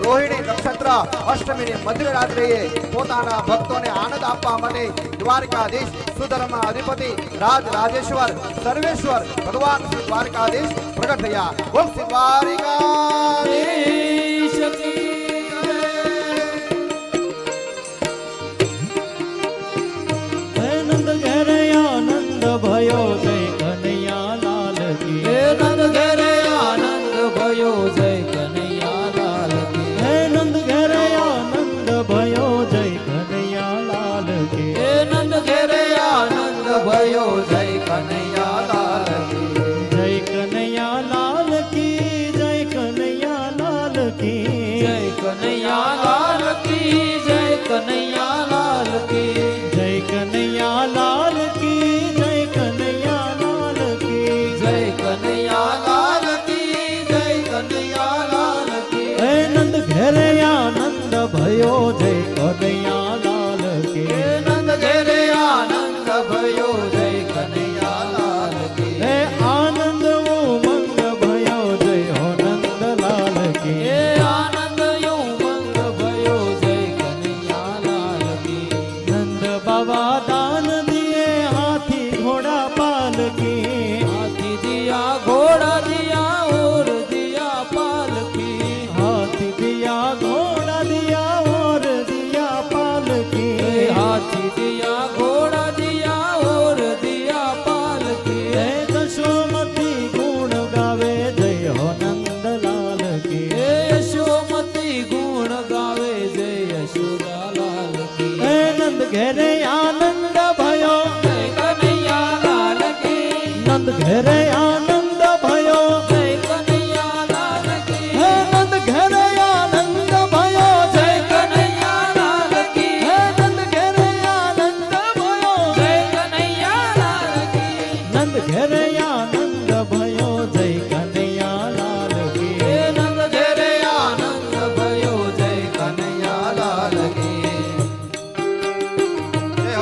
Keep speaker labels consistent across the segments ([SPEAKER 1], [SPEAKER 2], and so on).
[SPEAKER 1] રોહિણી નક્ષત્ર અષ્ટમીની મધ્યરાત્રિએ પોતાના ભક્તોને આનંદ આપવા માટે દ્વારકાધીશ સુધર્મા અધિપતિ રાજ રાજેશ્વર સર્વેશ્વર ભગવાન શ્રી દ્વારકાધીશ પ્રગટ થયા. બોલ શ્રી દ્વારકાધીશ કી
[SPEAKER 2] જય. નંદ ઘેરે આનંદ ભયો જય કનૈયા લાલ કી.
[SPEAKER 3] હે નંદ ઘેરે આનંદ ભયો જય કનૈયા લાલ કી.
[SPEAKER 2] હે નંદ ઘેરે આનંદ ભયો જય કનૈયા લાલ કી.
[SPEAKER 3] હે નંદ ઘેરે આનંદ ભયો જય કનૈયા લાલ કી.
[SPEAKER 2] જય કનૈયા લાલ કી. જય કનૈયા લાલ કી.
[SPEAKER 3] જય કનૈયા લાલ કી. જય કનૈયા લાલ કી.
[SPEAKER 2] જય કનૈયા લાલ કી. જય કનૈયા લાલ કી.
[SPEAKER 3] જય કનૈયા લાલ કી. જય કનૈયા લાલ કી.
[SPEAKER 2] હે નંદ ઘેરે આનંદ ભયો જય કનૈયા લાલ
[SPEAKER 3] હે
[SPEAKER 2] કી.
[SPEAKER 3] નંદ ઘેરે આનંદ ભયો જય કનૈયા લાલ કી.
[SPEAKER 2] હે આનંદ ઉમંગ ભયો જય હો નંદ લાલ કી.
[SPEAKER 3] હે આનંદ ઉમંગ ભયો જય કનૈયા લાલ કી.
[SPEAKER 2] નંદ બાબા દાન દિએ હાથી ઘોડા પાલકી.
[SPEAKER 3] હાથી દિયા ઘોડા દિયા ઓર દિયા પાલકી.
[SPEAKER 2] હાથી દિયા ઘોડા દિયા ઓર દિયા પાલકી.
[SPEAKER 3] હે હાથી દિયા ઘોડા દિયા ઓર દિયા પાલકી.
[SPEAKER 2] હે દશોમતી ગુણ ગાવે જય હો નંદ લાલ કી.
[SPEAKER 3] હે યશોમતી ગુણ ગાવે જય યશોદા લાલ કી.
[SPEAKER 2] હે નંદ ઘેરે આનંદ ભયો
[SPEAKER 3] જય કનૈયા લાલ કી.
[SPEAKER 2] નંદ ઘેરે આનંદ ભયો.
[SPEAKER 3] જય કનૈયા લાલ કી.
[SPEAKER 2] હે નંદ ઘેરે આનંદ ભયો
[SPEAKER 3] જય કનૈયા લાલ કી.
[SPEAKER 2] હે નંદ ઘેરે આનંદ ભયો.
[SPEAKER 3] જય કનૈયા લાલ કી.
[SPEAKER 2] નંદ ઘેરે આનંદ ભયો જય કનૈયા લાલ કી.
[SPEAKER 3] હે નંદ ઘેરે આનંદ ભયો જય કનૈયા લાલ કી.
[SPEAKER 1] જય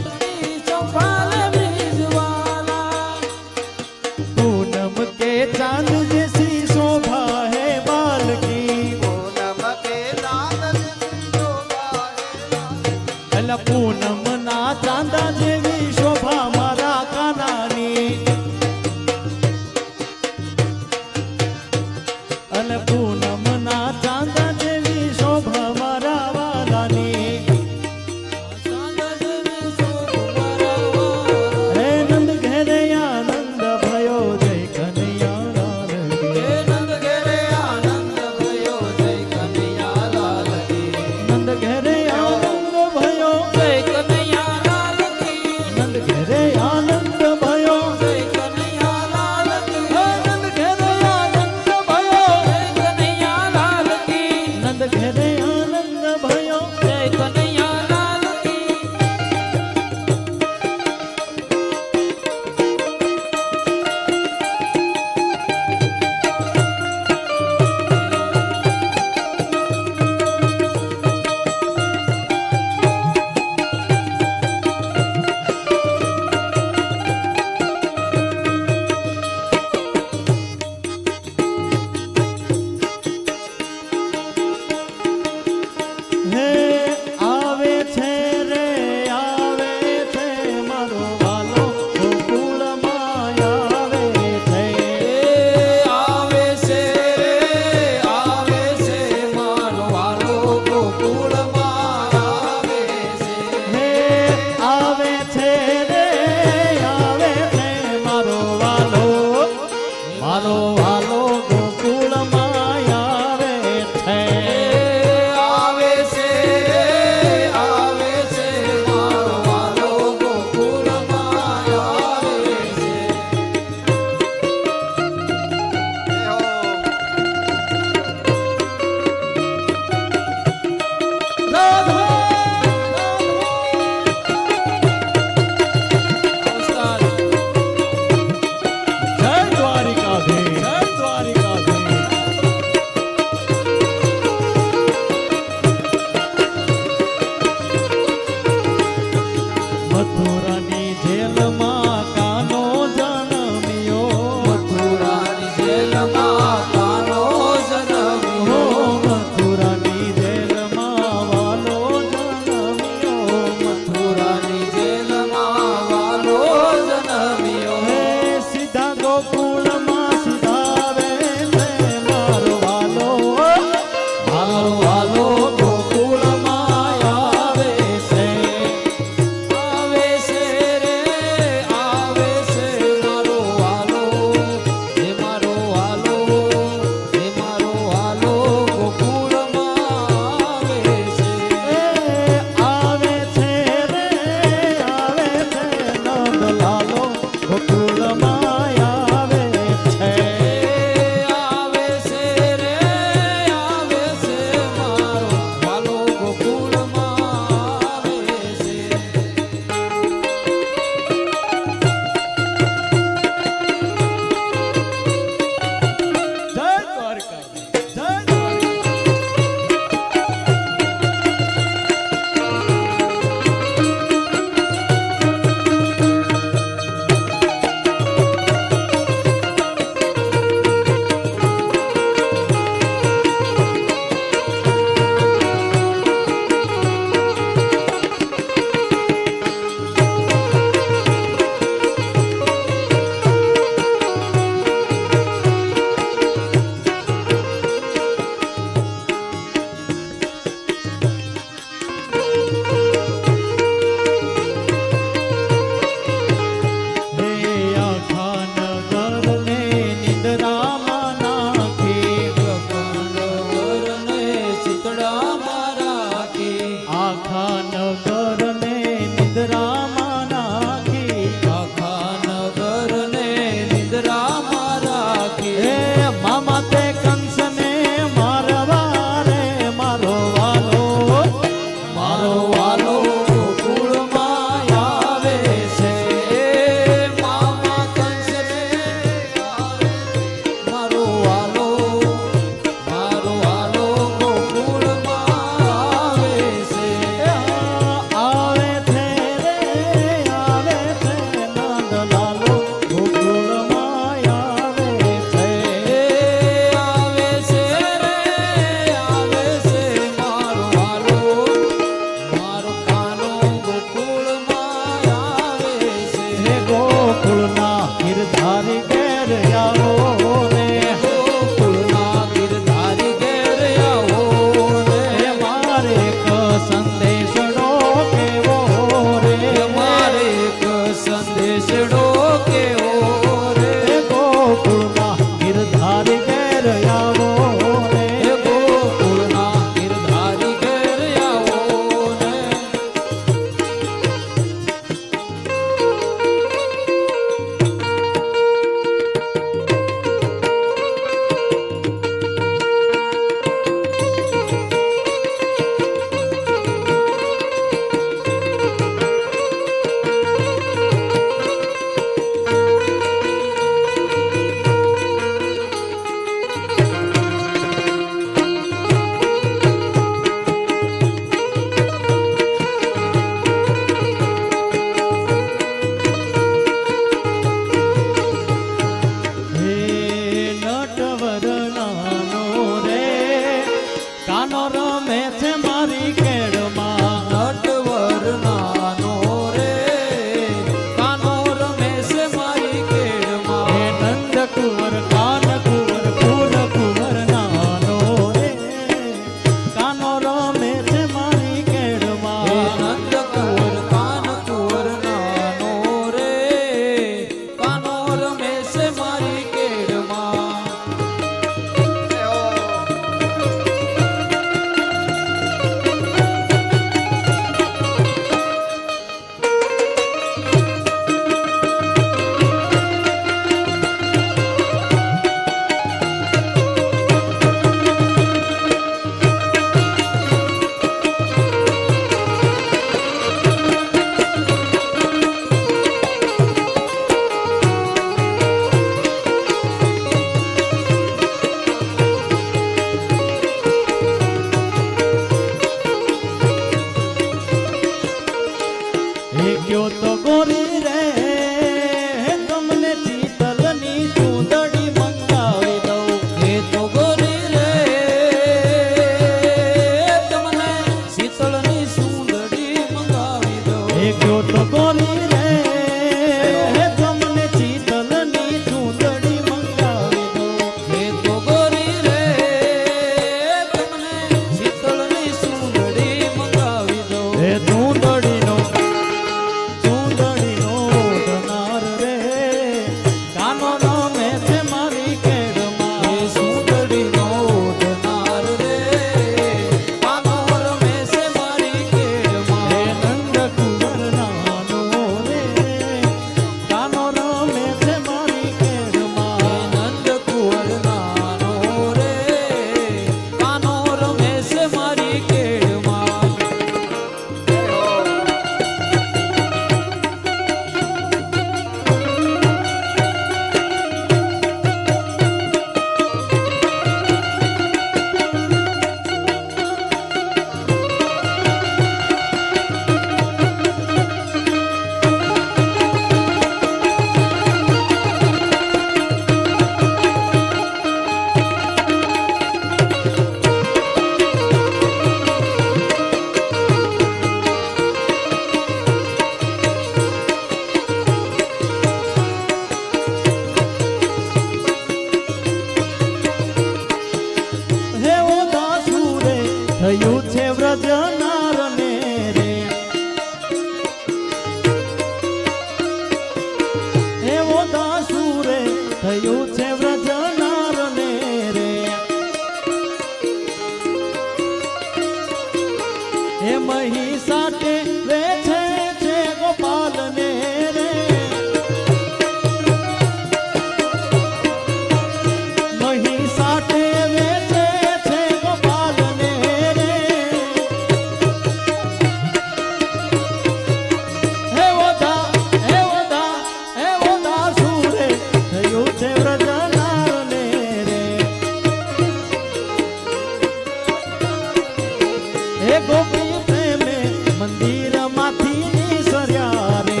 [SPEAKER 2] ગોપી પ્રેમે મંદિર માંથી નિસર્યા રે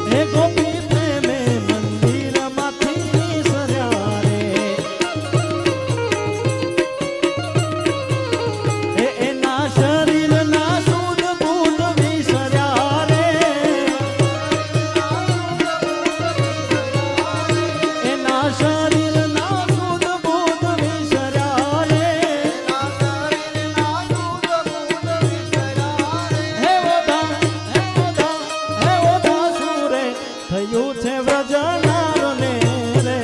[SPEAKER 2] હે ગોપી પ્રેમે મંદિર માંથી નિસર્યા રે એના શરીર ના સુધ બુધ વિસર્યા રે એના શરીર ના સુધ બુધ વિસર્યા રે હે ઓધા સુરે થયું છે વ્રજનાર ને રે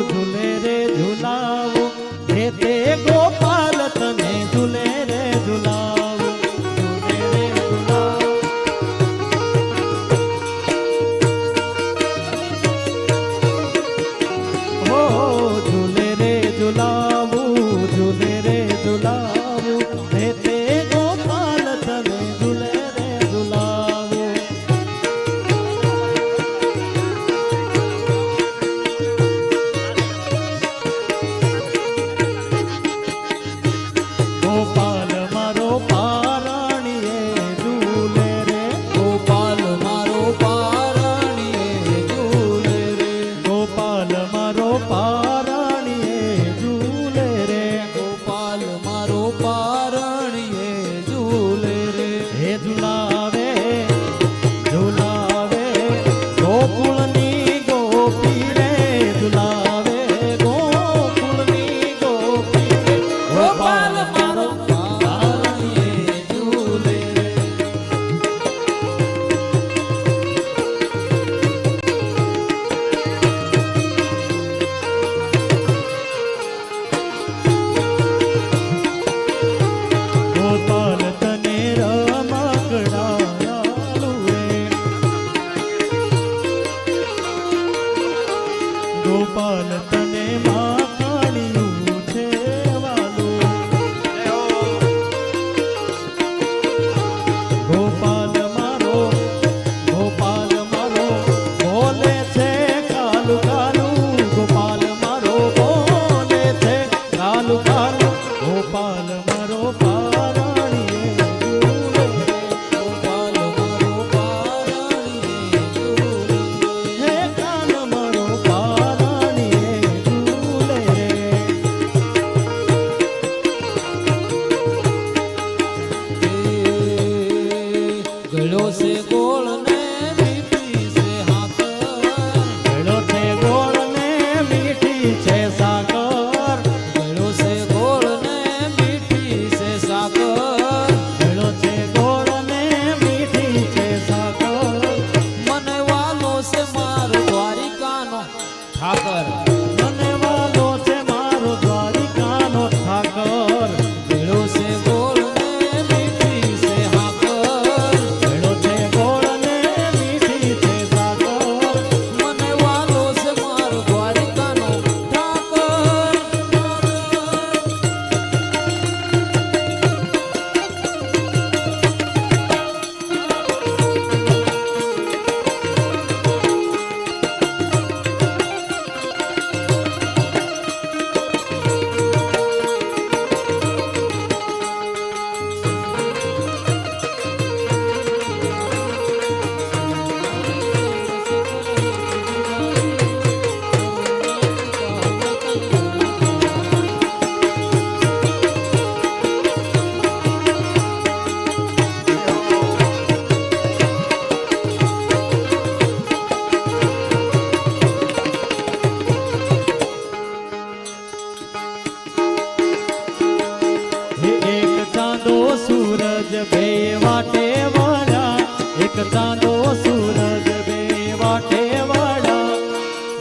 [SPEAKER 2] ઝૂલે રે ઝુલાવું હે તે ગોપાલ તને ઝૂલે રે ઝુલાવું ઝૂલે રે ઝુલાવું હો ઝૂલે રે ઝુલાવું હે તે ગોપાલ તને ઝૂલે રે ઝુલાવું ગોપાલ મારો પારણીએ ઝૂલે રે
[SPEAKER 3] ગોપાલ મારો પારણીએ ઝૂલે રે
[SPEAKER 2] ગોપાલ મારો પારણીએ ઝૂલે રે
[SPEAKER 3] ગોપાલ મારો પારણીએ ઝૂલે રે
[SPEAKER 2] હે ઝુલાવે ગોકુળની ગોપી રે ઝુલાવે ગોકુળની ગોપી રે
[SPEAKER 3] ગોપાલ મારો પારણીએ ઝૂલે રે
[SPEAKER 2] ગોપાલ તને રમકડાયાલુ રે ગોપાલ તને માખણિયું છે વાલું ગોપાલ મારો બોલે છે કાલુ કાલુ ગોપાલ મારો બોલે છે કાલુ કાલુ ગોપાલ મારો પારણીએ ઝૂલે રે
[SPEAKER 3] ગોપાલ મારો પારણીએ ઝૂલે રે
[SPEAKER 2] હે કાન મારો પારણીએ ઝૂલે રે
[SPEAKER 3] ગળ્યો છે ગોળ ને મીઠી છે હાકર
[SPEAKER 2] ગળો છે ગોળ ને મીઠી છે સાકર
[SPEAKER 3] ગળ્યો છે ગોળ ને મીઠી છે સાકર
[SPEAKER 2] ગળો છે ગોળ ને મીઠી છે સાકર
[SPEAKER 3] મને વાલો છે મારો દ્વારિકાનો ઠાકર
[SPEAKER 2] મને વાલો છે મારો દ્વારિકાનો ઠાકર
[SPEAKER 3] ગળ્યો છે ગોળ ને મીઠી છે હાકર
[SPEAKER 2] ગળો છે ગોળ ને મીઠી છે સાકર
[SPEAKER 3] મને વાલો છે મારો દ્વારિકાનો ઠાકર
[SPEAKER 2] ચાંદો સૂરજ બે વાટે વાળા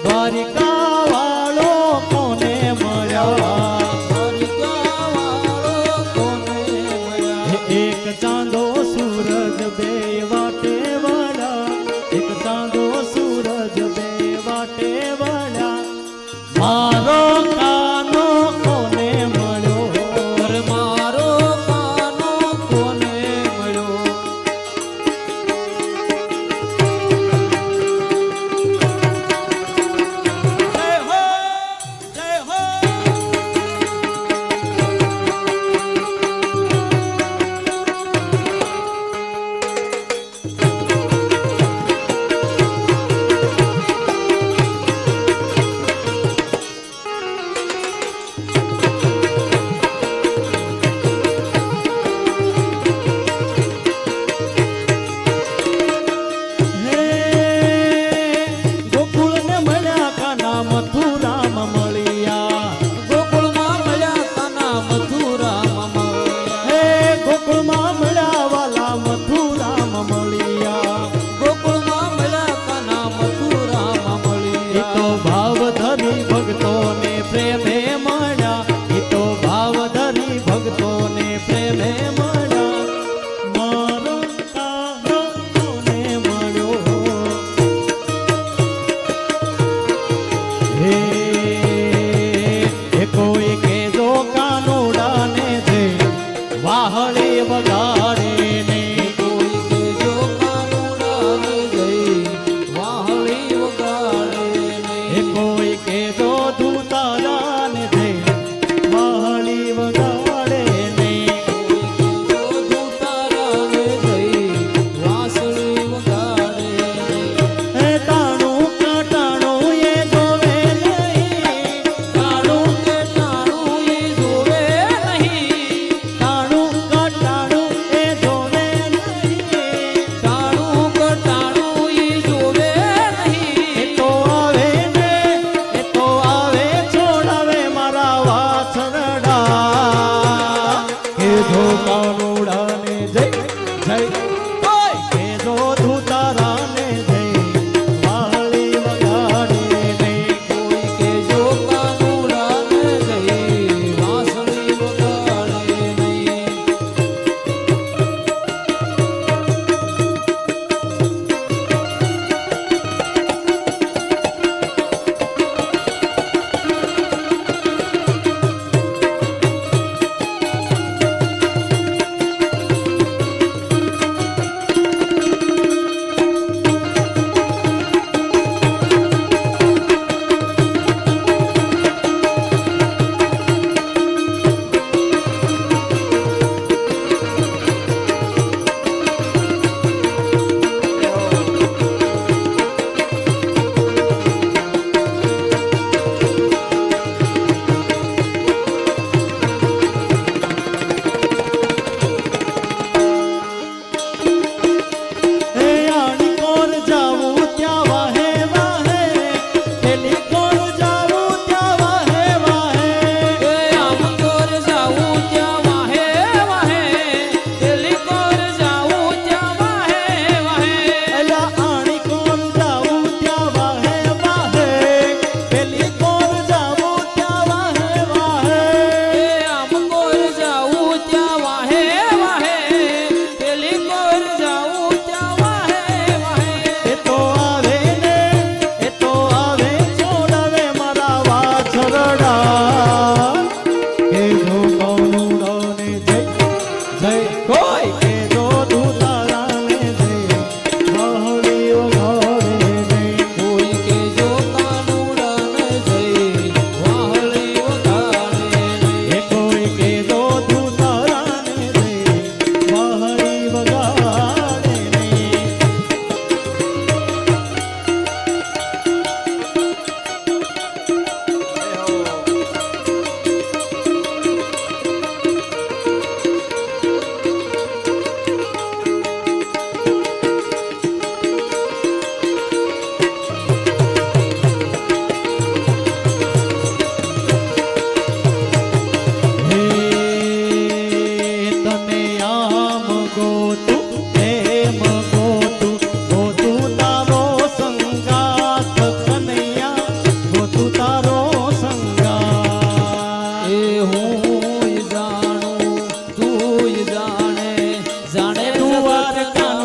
[SPEAKER 2] દ્વારિકા વાળો કોને મળ્યા
[SPEAKER 3] દ્વારિકા વાળો કોને મળ્યા
[SPEAKER 2] એક ચાંદો સૂરજ બે વાટે વળ્યા, એક ચાંદો સૂરજ બે વાટે વળ્યા. મારો કાનો કોને મળ્યો,
[SPEAKER 3] પર મારો કાનો કોને મળ્યો.
[SPEAKER 2] જય હો જય હો. ગોકુળને મળ્યા કાના મથુરામ મળ્યા.
[SPEAKER 3] ગોકુળમાં મળ્યા કાના મથુરામ મળ્યા.
[SPEAKER 2] હે ગોકુળમાં મળ્યા વાલા મથુરામ મળ્યા.
[SPEAKER 3] ગોકુળમાં મળ્યા કાના મથુરામ
[SPEAKER 2] એ તો
[SPEAKER 3] મળ્યા.
[SPEAKER 2] ભાવ ધરી ભક્તોને પ્રેમે મળ્યા. એ તો ભાવ ધરી ભક્તોને પ્રેમે મળ્યા. મારો કાનો કોને મળ્યો, હે એ કોઈ કેજો કાનુડાને જે વાહળી વગાડે ને.
[SPEAKER 3] કોઈ કેજો કાનુડાને જઈ વાહળી વગાડે
[SPEAKER 2] એ
[SPEAKER 3] નહીં.
[SPEAKER 2] કોઈ કેજો ધૂતારાને જે વાહળી વગાડે નહીં.
[SPEAKER 3] જો દૂતારાને જઈ વાંસળી વગાડે નહીં.
[SPEAKER 2] હે ટાણું કાટાણું એ જોવે નહીં.
[SPEAKER 3] ટાણું કે ટાણું ઈ જોવે નહીં.
[SPEAKER 2] ટાણું કાટાણું એ જોવે નહીં.
[SPEAKER 3] ટાણું કે ટાણું ઈ જોવે નહીં.
[SPEAKER 2] એ તો આવે ને એ તો આવે છોડાવે મારા વાછરડા. કે જો કાનુડાને જય જય ઓય કે જો ધૂતારાને જય વાહળી વગાડે નહીં.
[SPEAKER 3] કોઈ કેજો કાનુડાને જઈ વાંસળી વગાડે નહીં.
[SPEAKER 2] હે આણી કોર જાવું ત્યાં વાહે વાહે. પેલી કોર જાવું ત્યાં વાહે વાહે.
[SPEAKER 3] એ આમ કોર જાવું ત્યાં વાહે વાહે. પેલી કોર જાવું ત્યાં વાહે વાહે.
[SPEAKER 2] અલા આણી કોર જાવું ત્યાં વાહે વાહે. પેલી કોર જાવું ત્યાં વાહે વાહે.
[SPEAKER 3] એ આમ કોર જાવું ત્યાં વાહે વાહે. પેલી કોર જાવું ત્યાં વાહે વાહે.
[SPEAKER 2] એ તો આવે ને એ તો આવે છોડાવે મારા વાછરડા. કે જો કાનુડાને જય જય કોઈ કે જો ધૂતારાને જય વાહળી વગાડે નહીં.
[SPEAKER 3] કોઈ કેજો કાનુડાને જઈ વાહળી વગાડે નહીં.
[SPEAKER 2] એ કોઈ કે જો ધૂતારાને જય વાહળી વગાડે નહીં.
[SPEAKER 3] જાણે
[SPEAKER 2] દ્વારકા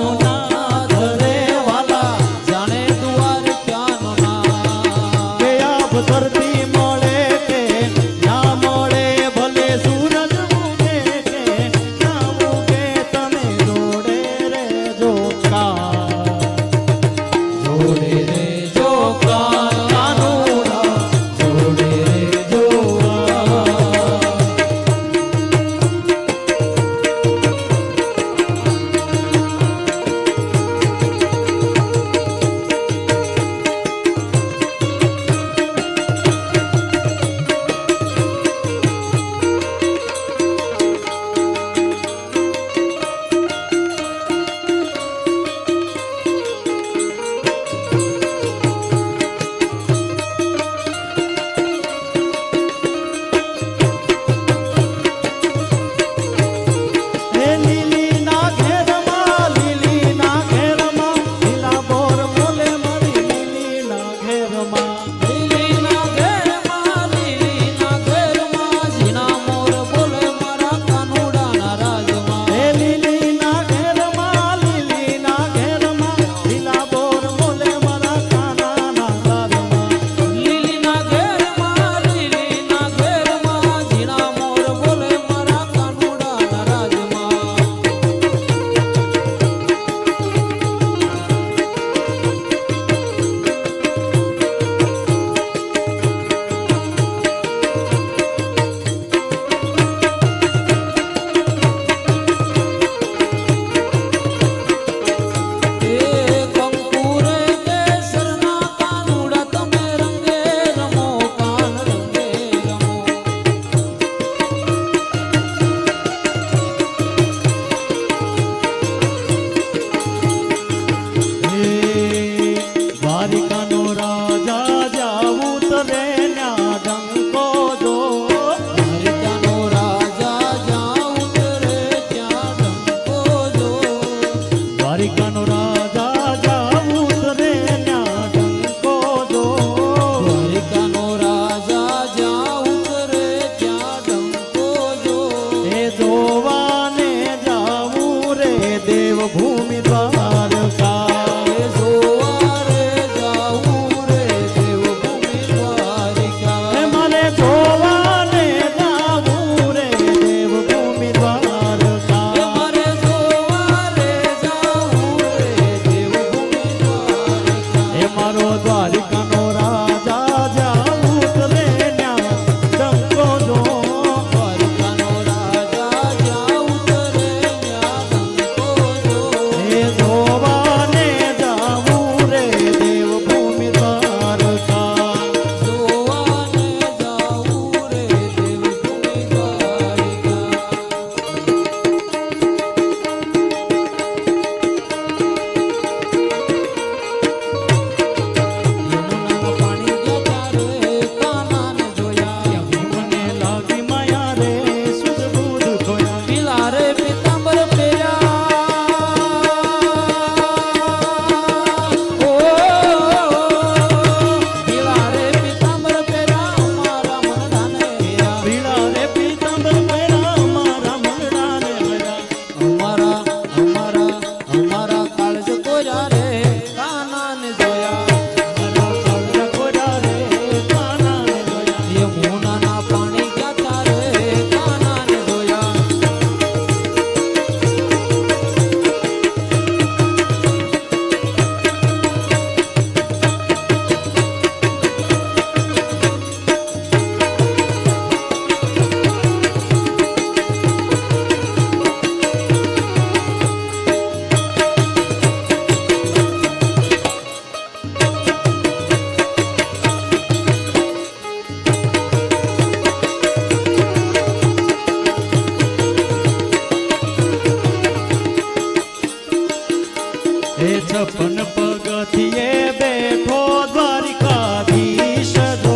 [SPEAKER 2] છપ્પન પગથિયે બેઠો દ્વારિકાધીશ જો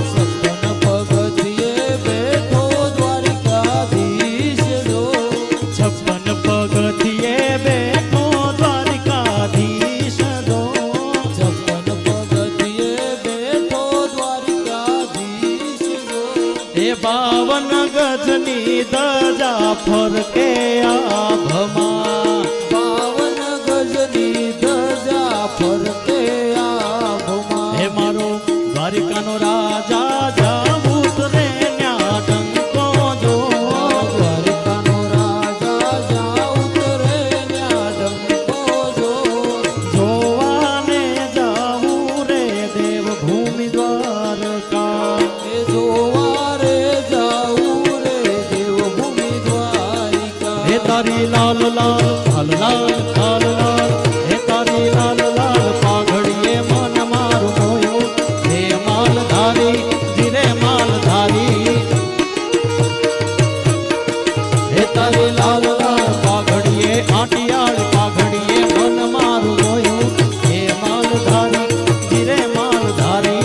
[SPEAKER 3] સપન પગથિયે બેઠો દ્વારિકાધીશ જો
[SPEAKER 2] છપ્પન પગથિયે બેઠો દ્વારિકાધીશ જો
[SPEAKER 3] છપ્પન પગથિયે બેઠો દ્વારિકાધીશ જો
[SPEAKER 2] એ 52 ગજની ધજા ફરકે આભમાં
[SPEAKER 3] 52 ગજની ધજા ફરકે આભમાં
[SPEAKER 2] હે મારો દ્વારિકાનો રાજા જાવું રે ન્યા ડંકો જો
[SPEAKER 3] દ્વારિકાનો રાજા જા ઉતરે ન્યા ડંકો જો
[SPEAKER 2] જોવાને જાવું રે દેવભૂમિ દ્વારકા
[SPEAKER 3] એ જોવા રે જાવું રે દેવભૂમિ દ્વારિકા
[SPEAKER 2] હે તારી લાલ લાલ લાલ લાલ લાલ લાલ હે તારી લાલ લાલ પાઘડીએ મન મારું મોયું હે માલધારી ધીરે માલધારી હે તારી લાલ લાલ પાઘડીએ આટિયાળ પાઘડીએ મન મારું મોયું હે માલધારી ધીરે માલધારી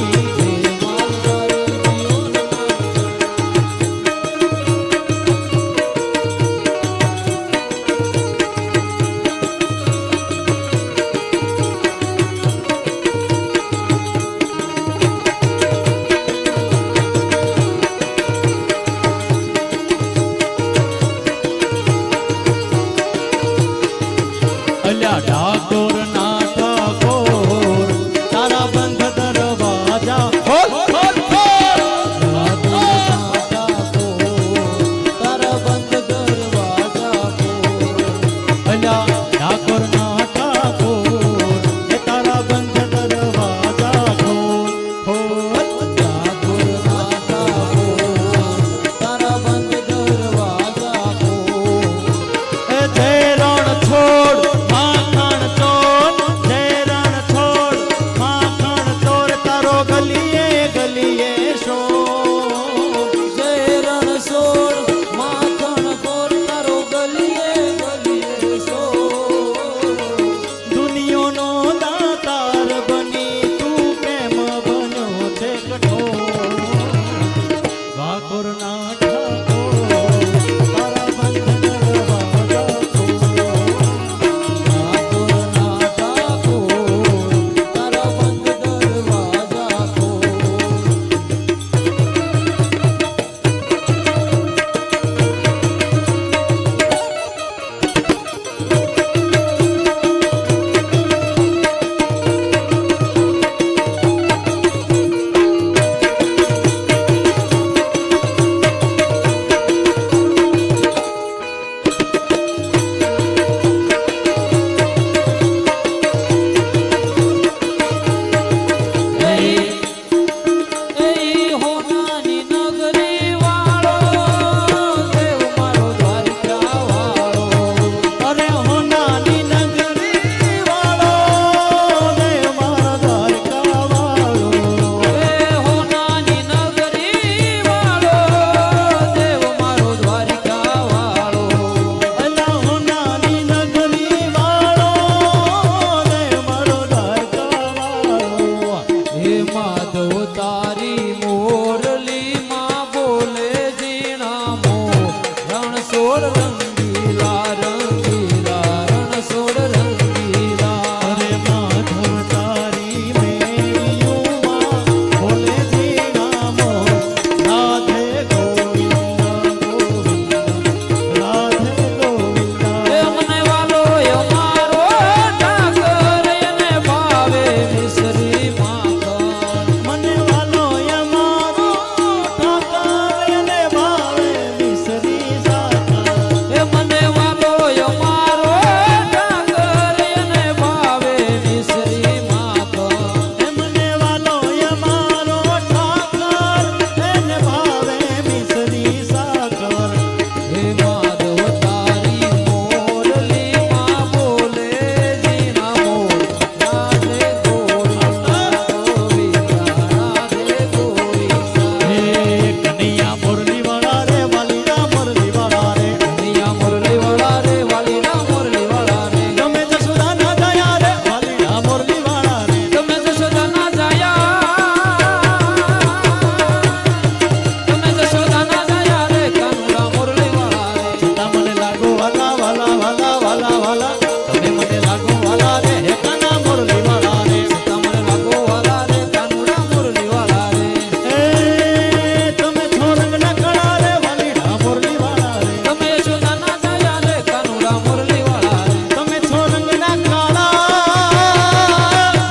[SPEAKER 2] વાલા વાલા વાલા વાલા વાલા તમે મને લાગો વાલા રે હે કાના મુરલી વાળા રે
[SPEAKER 3] તમને લાગો વાલા રે કાનુડા મુરલી વાળા રે
[SPEAKER 2] એ તમે છો રંગના કળા રે વાલીડા મુરલી વાળા રે
[SPEAKER 3] તમે યશોદાના જાયા રે કાનુડા મુરલી વાળા રે
[SPEAKER 2] તમે છો રંગના કાળા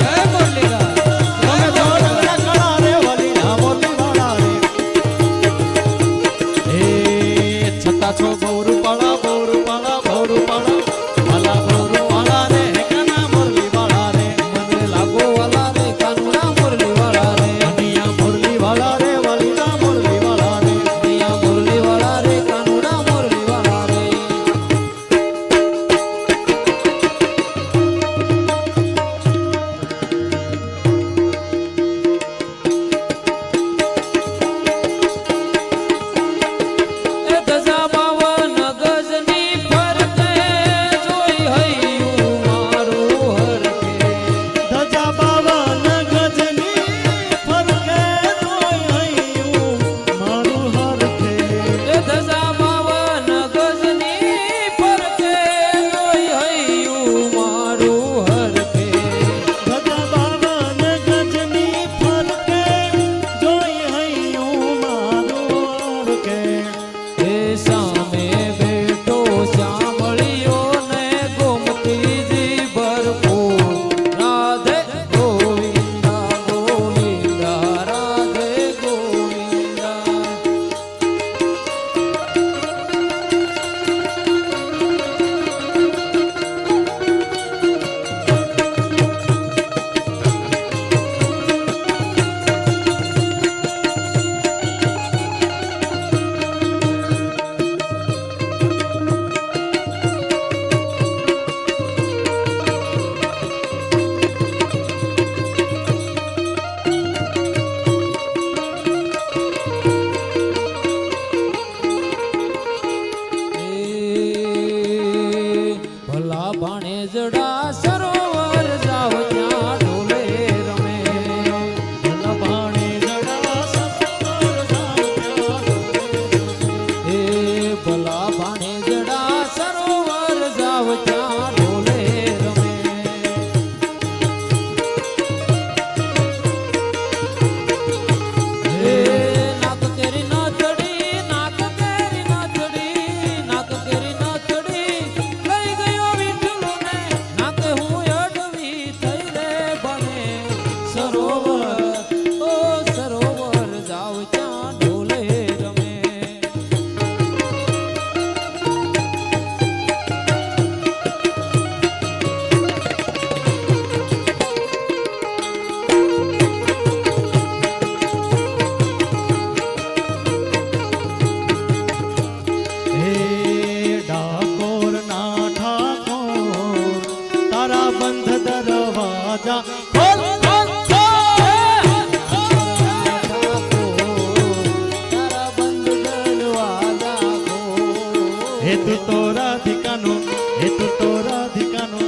[SPEAKER 3] જય મુરલીધર
[SPEAKER 2] તમે છો રંગના કળા રે વાલીડા મુરલી વાળા રે એ છતાં છો બહુ પાળા વાલા બહુ પાળા રે હે કાના મુરલી વાળા રે
[SPEAKER 3] મને લાગો વાલા રે કાનુડા મુરલી વાળા રે
[SPEAKER 2] કનૈયા મુરલી વાળા રે વાલીડા મુરલી વાળા રે
[SPEAKER 3] કનૈયા મુરલી વાળા રે કાનુડા મુરલી વાળા રે એ ધજા બાવન ગજની ફરતે જોઈ હૈયું મારું હરકે
[SPEAKER 2] ધજા બાવન ગજની ફરકે તોય હૈયું મારું હરખે
[SPEAKER 3] એ ધજા બાવન ગજની ફરકે જોઈ હૈયું મારું હરકે
[SPEAKER 2] ધજા બાવન ગજની ફરકે જોઈ હૈયું મારું હરખે
[SPEAKER 3] એ સામે બેઠો શ્યામળિયો ને ગોમતીજી ભરપૂર રાધે ગોવિંદા ગોવિંદા રાધે ગોવિંદા ભલા ભાણે જડા સરોવર જાવ ત્યાં ઢોલે રમે
[SPEAKER 2] ભલા ભાણે જડા સસુર જાવ
[SPEAKER 3] એ ભલા ભાણે જડા સરોવર જાવ ત્યાં ઢોલે રમે એ નાક કેરી ના ચડી નાક કેરી ના ચડી નાક કેરી ના ચડી લઈ ગયો વિઠ્ઠલો ને નાક હું અડવી થઈ રે બને સરોવર ઓ સરોવર જાવ ત્યાં ઢોલે રમે
[SPEAKER 2] હે ડાકોર ના ઠાકોર તારા બંધ દરવાજા ખોલ ખોલ
[SPEAKER 3] તારા બંધ દરવાજા
[SPEAKER 2] હે તું તો રાધિકાનો હે તું તો રાધિકાનો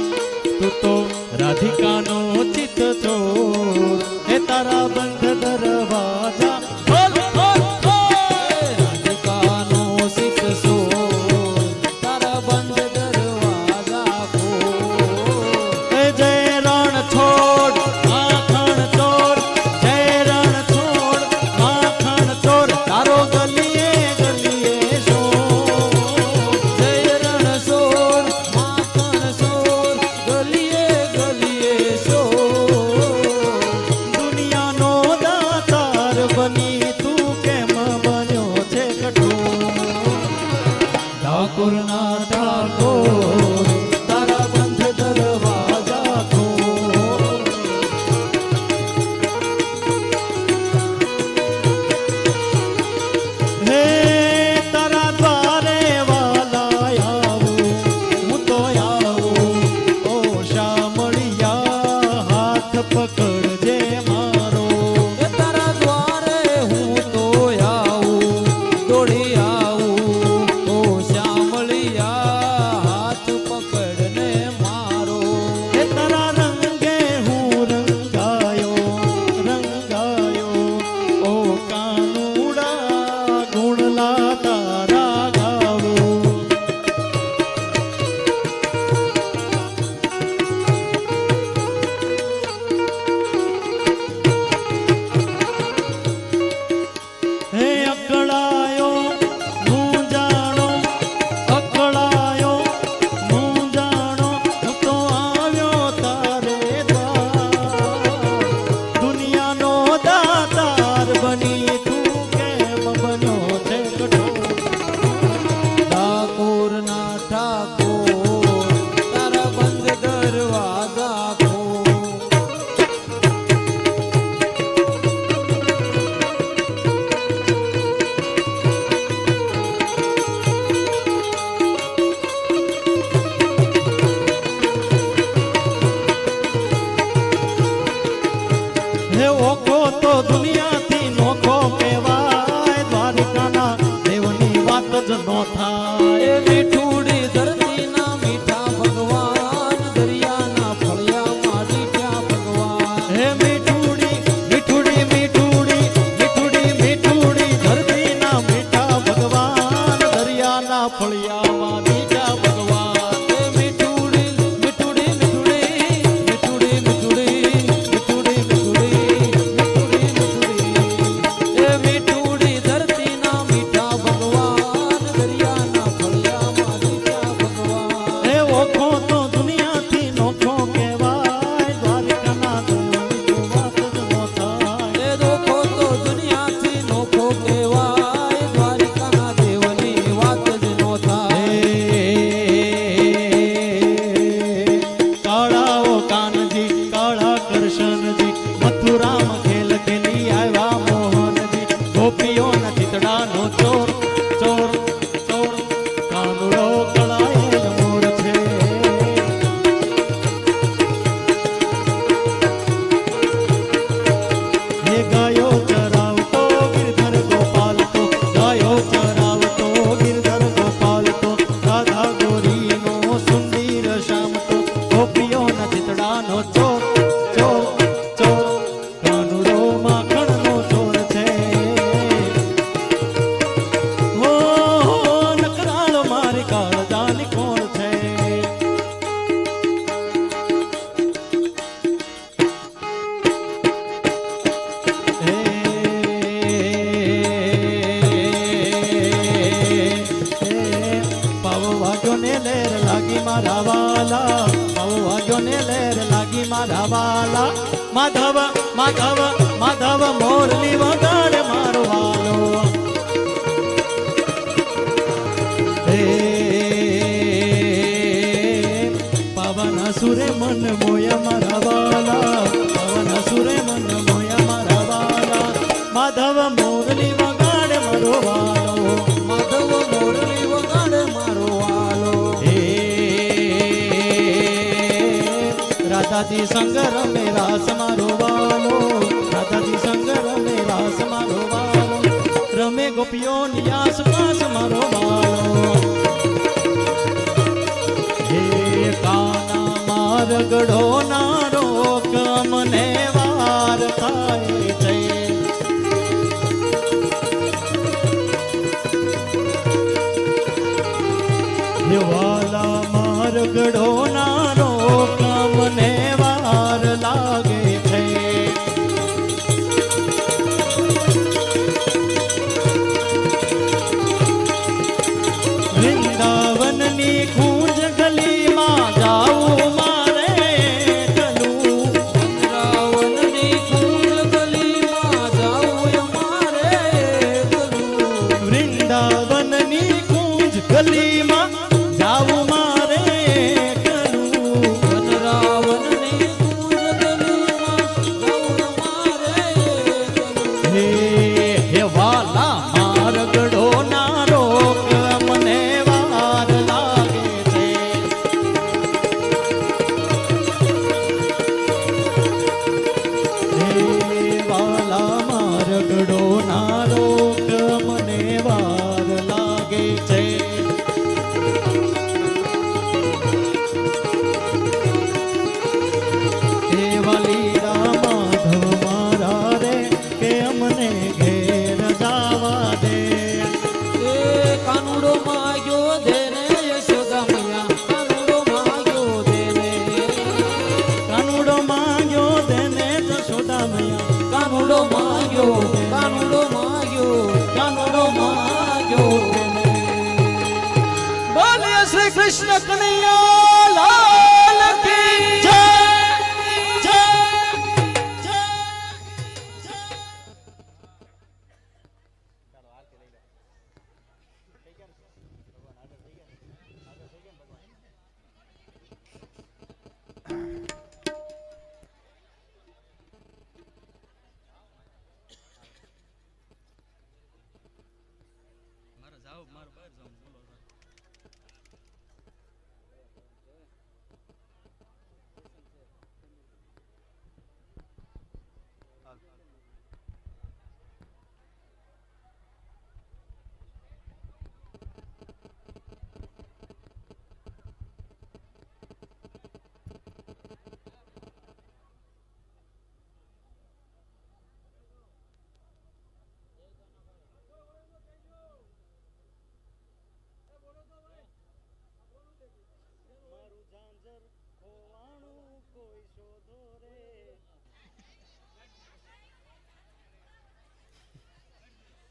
[SPEAKER 2] તું તો રાધિકાનો ચિત ચોર હે તારા બંધ દરવાજા ખોલ ખોલ
[SPEAKER 3] રાધિકાનો સિક સોર તારા બંધ દરવાજા
[SPEAKER 2] હે જય રણ છોડ માખણ ચોર જય રણ છોડ માખણ ચોર તારો ગલીએ ગલીએ શોર
[SPEAKER 3] જય રણ સોર માખણ સોર ગલીએ ગલીએ
[SPEAKER 2] મારા વાલા આવો વાગ્યો ને લેર લાગી મારા વાલા માધવ માધવ માધવ મોરલી વગાડે મારો વાલો હે પવન સુરે મન મોયા મારા વાલા પવન સુરે મન મોયા મારા વાલા માધવ મોરલી વગાડે મારો વાલો
[SPEAKER 3] માધવ મોરલી વગાડે મારો વાલો
[SPEAKER 2] હે રાધાજી સંગ રમે રાસ મારો વાલો રાધાજી સંગ રમે રાસ મારો વાલો રમે ગોપીઓની આસપાસ મારો વાલો હે કાના માર ગઢો ના રોક મને વાર થાય છે હે વાલા માર ગઢો ના રોક મને વાર લાગે છે વૃંદાવનની ખૂંજ ગલીમાં જાઉં મારે ચલું
[SPEAKER 3] રાવણની કુંજ ગલીમાં જાઉં અમારે ગલું
[SPEAKER 2] વૃંદાવનની ખૂંજ ગલીમાં જાઉં મારે ચલું
[SPEAKER 3] રાવણની કુંજ ગલીમાં જાઉં અમારે ગલું
[SPEAKER 2] હે હે વાલા માર ગઢો ના રોક મને વાર લાગે છે હે વાલા માર ગઢો ના રોક મને વાર લાગે છે હે વાલીરા માધવ મારા રે કે અમને ઘેર જાવા દે
[SPEAKER 3] એ કાનુડો માગ્યો દેને યશોદા મૈયા કાનુડો માગ્યો દેને
[SPEAKER 2] કાનુડો માંગ્યો તેને જશોદા મૈયા
[SPEAKER 3] કાનુડો માગ્યો કાનુડો માગ્યો કાનુડો માગ્યો દેને
[SPEAKER 2] બોલે શ્રી કૃષ્ણ કનૈયા લાલ કી જય જય જય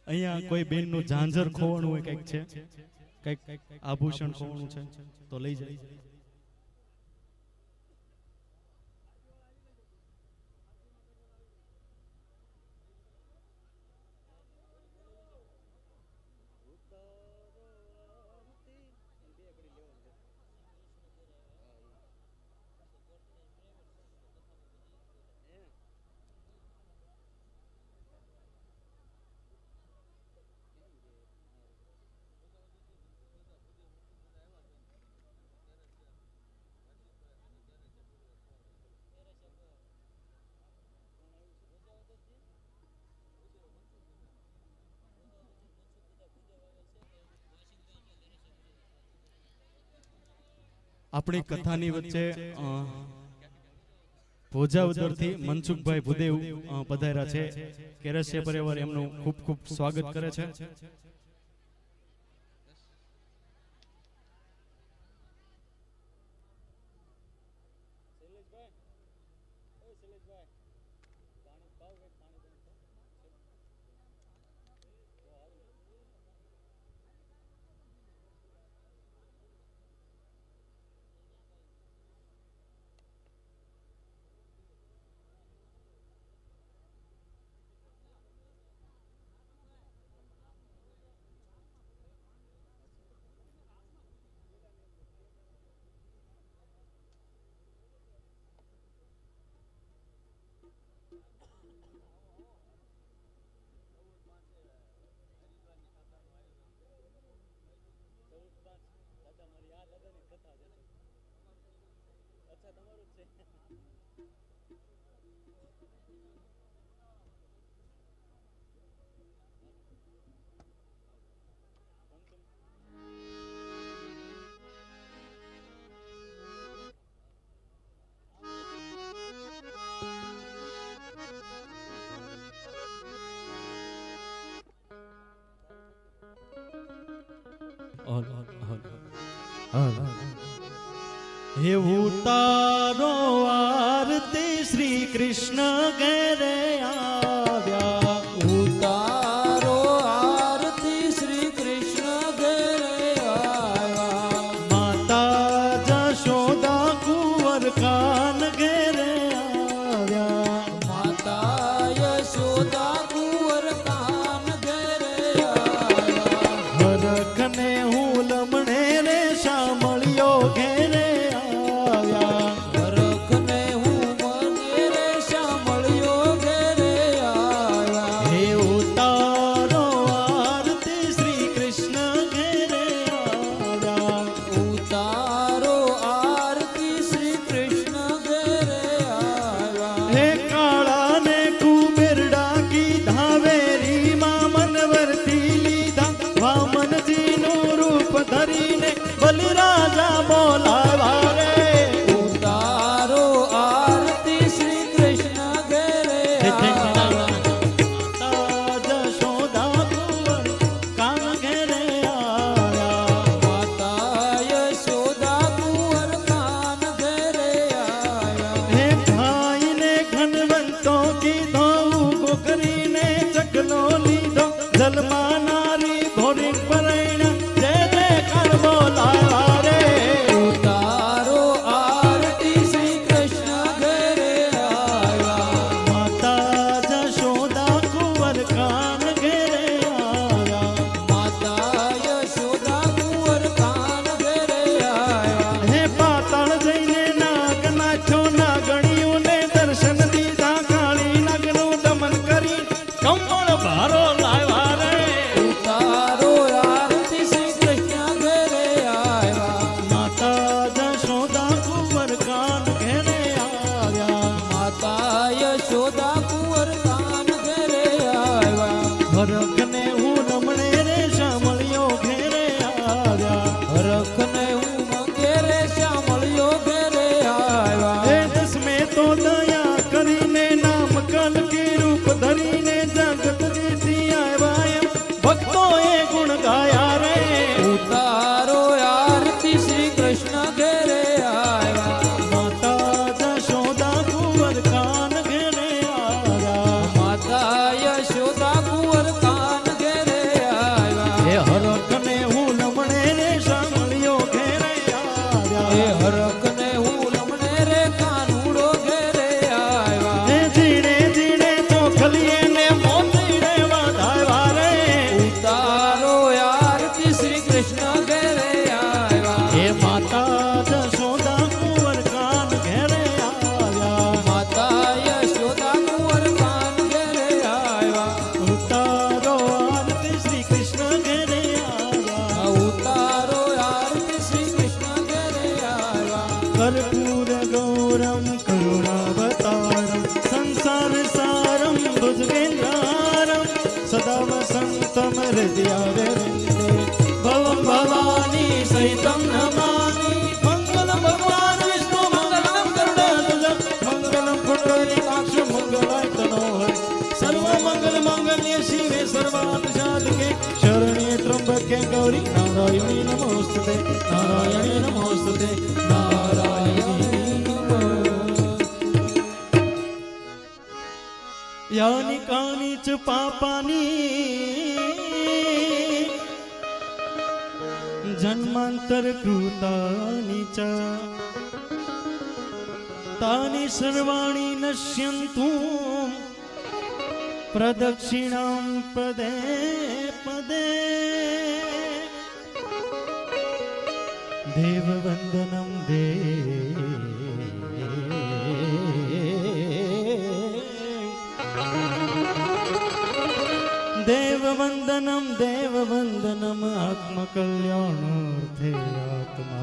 [SPEAKER 2] અહીંયા કોઈ બેન નું ઝાંઝર ખોવાનું હોય કઈક છે કઈક આભૂષણ ખોવાનું છે તો લઈ જાય આપણી કથાની વચ્ચે ભોજાવદરથી મનસુખભાઈ ભુદેવ પધાર્યા છે કેરસિયા પરિવાર એમનું ખૂબ ખૂબ સ્વાગત કરે છે હે ઉતારો આરતી શ્રી કૃષ્ણ ઘેરે આવ્યા
[SPEAKER 3] ઉતારો આરતી શ્રી કૃષ્ણ ઘેરે આવ્યા
[SPEAKER 2] માતા જશોદા કુંવર કાન ઘેરે આવ્યા
[SPEAKER 3] માતા યશોદા કુંવર કાન ઘેરે આવ્યા
[SPEAKER 2] હરખને હું લમણે રે શામળિયો ઘેરે આવ્યા
[SPEAKER 3] હરખને હું મને રે શામળિયો ઘેરે આવ્યા
[SPEAKER 2] હે ઉતારો આરતી શ્રી કૃષ્ણ ઘેરે આવ્યા
[SPEAKER 3] ઉતારો આરતી શ્રી કૃષ્ણ ઘેરે આવ્યા
[SPEAKER 2] હે કાળા ને કુબેરડા કીધા વેરીમાં મનવરતી લીધા વામનજી નું રૂપ ધરીને બલિરાજા બોલાવા રે
[SPEAKER 3] ઉતારો આરતી શ્રી કૃષ્ણ ઘેરે આવ્યા
[SPEAKER 2] માતા જશોદા કુંવર કાન ઘેરે આવ્યા
[SPEAKER 3] માતા યશોદા કુંવર કાન ઘેરે આવ્યા
[SPEAKER 2] હે ભાઈને ઘનવંતો કીધો ઉભો કરીને ચકલો લીધો જલમાં નારી ભોરી પરૈણા જય જયકાર બોલાવા રે
[SPEAKER 3] ઉતારો આરતી શ્રી કૃષ્ણ ઘેરે આવ્યા
[SPEAKER 2] માતા જશોદા કુંવર કાન ઘેરે આવ્યા
[SPEAKER 3] માતા યશોદા કુંવર કાન ઘેરે આવ્યા
[SPEAKER 2] હે પાતાળ જઈને નાગ નાખ્યો નાગણીઓને દર્શન દીધા કાળી નાગનું દમન કરી કંબળ ભારો લાવ્યા રે
[SPEAKER 3] ઉતારો આરતી શ્રી કૃષ્ણ ઘેરે આવ્યા
[SPEAKER 2] માતા જશોદા કુંવર કાન ઘેરે આવ્યા
[SPEAKER 3] માતા યશોદા કુંવર કાન ઘેરે આવ્યા
[SPEAKER 2] હરખને હું રમણે રે શામળિયો ઘેરે આવ્યા
[SPEAKER 3] હરખને હું મંગેરે શ્યામળિયો ઘેરે આવ્યા
[SPEAKER 2] હે દસમે તો દયા કરીને નામ કલકી રૂપ ધરીને જગત જીતી આવ્યા એમ ભક્તોએ ગુણ ગાયા રે
[SPEAKER 3] ઉતારો આરતી શ્રી કૃષ્ણ ઘેરે આવ્યા
[SPEAKER 2] માતા જશોદા કુંવર કાન ઘેરે આવ્યા
[SPEAKER 3] માતા યશોદા કુંવર કાન ઘેરે આવ્યા
[SPEAKER 2] હે હરખને હું લમણે રે શામળિયો ઘેરે આવ્યા
[SPEAKER 3] હે હરખને હું લમણે રે કાનુડો ઘેરે આવ્યા
[SPEAKER 2] હે જીણે જીણે ચોખલીએ ને મોતીડે વધાવ્યા રે
[SPEAKER 3] ઉતારો આરતી શ્રી કૃષ્ણ ઘેરે આવ્યા
[SPEAKER 2] હે માતા જશોદા કુંવર કાન ઘેરે આવ્યા
[SPEAKER 3] માતા યશોદા કુંવર કાન ઘેરે આવ્યા
[SPEAKER 2] ઉતારો આરતી શ્રી કૃષ્ણ ઘેરે આવ્યા
[SPEAKER 3] ઉતારો આરતી શ્રી કૃષ્ણ ઘેરે આવ્યા
[SPEAKER 2] કર્પૂર ગૌરમ કરુણાવતારમ સંસાર સારમ ભુજગેન્દ્રારમ સદા વસંતમ હૃદયારવિંદે ભવમ ભવાની સહિતમ નમામિ મંગલમ ભગવાન વિષ્ણુ મંગલમ ગરુડાધ્વજ મંગલમ પુંડરીકાક્ષ મંગલાય તનોહર સર્વ મંગલ મંગલ્ય શિવે સર્વાર્થ સાધકે શરણ્યે ત્રંબકે ગૌરી નારાયણી નમોસ્તુતે નારાયણી નમોસ્તુતે નારાયણી નમોસ્તુતે यानि कानि च पापानि जन्मांतर कृतानि च तानि सर्वाणि नश्यन्तु प्रदक्षिणां पदे पदे देववन्दनं देववन्दनं देववन्दनम् आत्मकल्याणार्थे आत्माभिवन्दनम्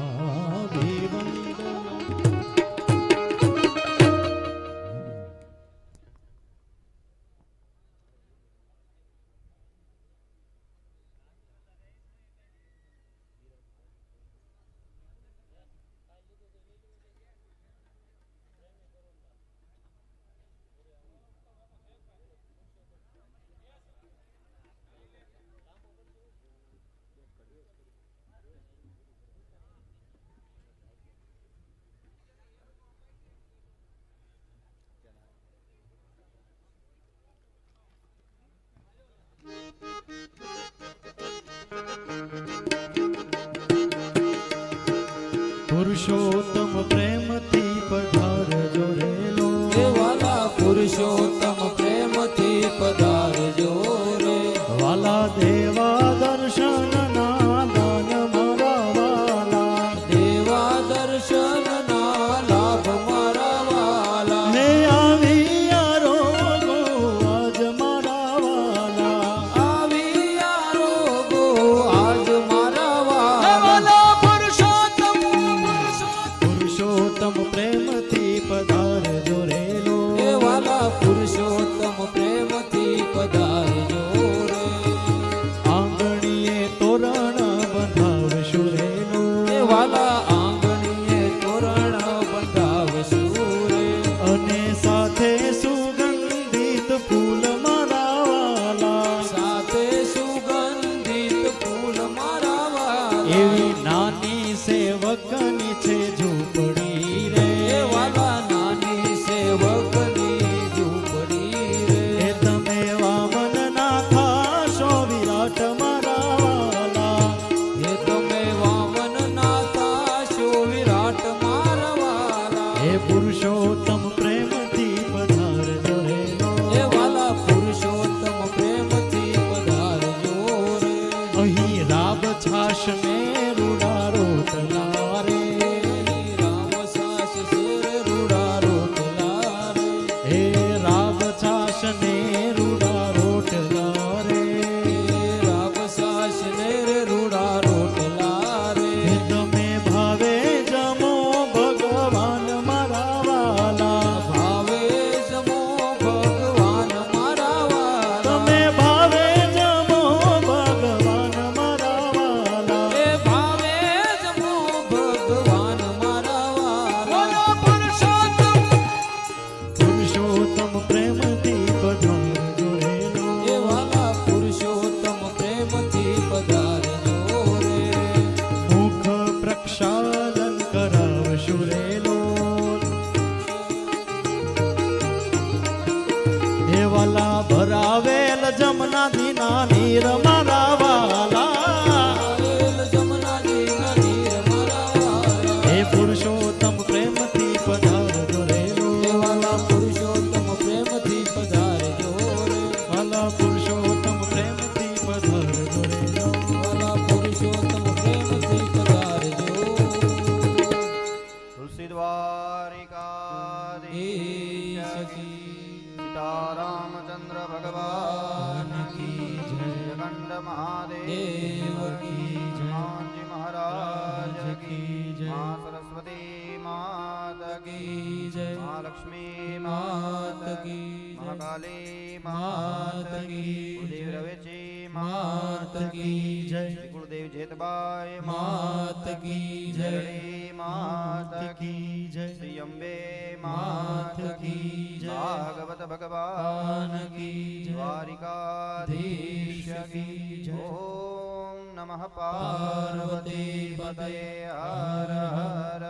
[SPEAKER 2] પુરુષોત્તમ પ્રેમથી પધારજો રેલો
[SPEAKER 3] એ વાલા પુરુષોત્તમ પ્રેમથી પધારજો રે
[SPEAKER 2] વાલા દેવા દર્શન ના દાન મારા વાલા
[SPEAKER 3] દેવા દર્શન ના લાભ મારા વાલા
[SPEAKER 2] હે આવી આરોગો આજ મારા વાલા
[SPEAKER 3] આવી આરોગો આજ મારા
[SPEAKER 2] હે
[SPEAKER 3] વાલા
[SPEAKER 2] વાલા પુરુષોત્તમ પ્રેમથી પધારજો રેલો
[SPEAKER 3] એ વાલા પુરુષોત્તમ પ્રેમથી પધારજો રે
[SPEAKER 2] આંગણીએ તોરણ બંધાવશું રેલો
[SPEAKER 3] એ વાલા આંગણીએ તોરણ બંધાવશું રે
[SPEAKER 2] અને સાથે સુગંધિત ફૂલ મારા વાલા
[SPEAKER 3] સાથે સુગંધિત ફૂલ મારા વાલા
[SPEAKER 2] એવી નાની સેવકની છે ઝૂંપડી રે
[SPEAKER 3] એ વાલા નાની સેવકની ઝૂંપડી રે
[SPEAKER 2] એ તમે વામન ના ખાશો વિરાટ મારા વાલા
[SPEAKER 3] એ તમે વામન નાથા શો વિરાટ મારા વાલા
[SPEAKER 2] એ પુરુષોત્તમ પ્રેમથી પધારજો રેલો
[SPEAKER 3] એ વાલા પુરુષોત્તમ પ્રેમથી પધારજો રે
[SPEAKER 2] અહીં રાબ છાશ ને રૂડા રોટલા રે
[SPEAKER 3] રામ સાસ શેર રૂડા રોટલા રે
[SPEAKER 2] હે રાબ છાશ ને રૂડા રોટલા રે
[SPEAKER 3] રામ સાસ ને રૂડા રોટલા રે
[SPEAKER 2] હે તમે ભાવે જમો ભગવાન મારા વાલા
[SPEAKER 3] ભાવે જમો ભગવાન મારા વાલા
[SPEAKER 2] તમે ભાવે જમો ભગવાન મારા વાલા
[SPEAKER 3] એ ભાવે જમો ભગવાન મારા વાલા
[SPEAKER 2] પુરુષોત્તમ પ્રેમથી પધારજો રેલો
[SPEAKER 3] એ વાલા પુરુષોત્તમ પ્રેમથી પધારજો રે
[SPEAKER 2] મુખ પ્રક્ષાલન કરાવશું રેલો હે વાલા ભરાવેલ જમના દીના નીર મારા વાલા
[SPEAKER 3] આવેલ જમનાજીના નીર મારા વાલા
[SPEAKER 2] હે પુરુષોત્તમ પ્રેમથી પધારજો રેલો
[SPEAKER 3] એ વાલા પુરુષોત્તમ પ્રેમથી પધારજો રે
[SPEAKER 2] વાલા પુરુષોત્તમ પ્રેમથી પધારજો રેલો
[SPEAKER 3] વાલા પુરુષોત્તમ પ્રેમથી પધારજો
[SPEAKER 1] તુલસી દ્વારિકાધીશ
[SPEAKER 3] કી
[SPEAKER 1] સીતારામચંદ્ર ભગવાન કી જગંડ મહાદેવ
[SPEAKER 3] દેવ કી
[SPEAKER 1] હનુમાનજી મહારાજ કી
[SPEAKER 2] જય.
[SPEAKER 1] મા સરસ્વતી માત
[SPEAKER 3] કી જય
[SPEAKER 1] મહાલક્ષ્મી
[SPEAKER 3] માત
[SPEAKER 1] માત
[SPEAKER 3] કી જય
[SPEAKER 1] મહાકાલી
[SPEAKER 3] માત
[SPEAKER 1] માત
[SPEAKER 3] કી
[SPEAKER 1] ગુરુદેવ રવેચી
[SPEAKER 3] માત
[SPEAKER 1] માત
[SPEAKER 3] કી જય
[SPEAKER 1] શ્રી ગુરુદેવ જેતબાઈ
[SPEAKER 3] માત કી જય
[SPEAKER 1] જય માત
[SPEAKER 2] કી જય
[SPEAKER 1] શ્રી અંબે
[SPEAKER 3] માત
[SPEAKER 1] માત
[SPEAKER 3] કી જય
[SPEAKER 1] ભાગવત ભગવાન
[SPEAKER 3] પાન કી જય
[SPEAKER 1] દ્વારિકાધીશ કી
[SPEAKER 3] જય.
[SPEAKER 1] ઓમ નમઃ
[SPEAKER 3] પાર્વતી
[SPEAKER 1] પાર્વતી પતયે હર હર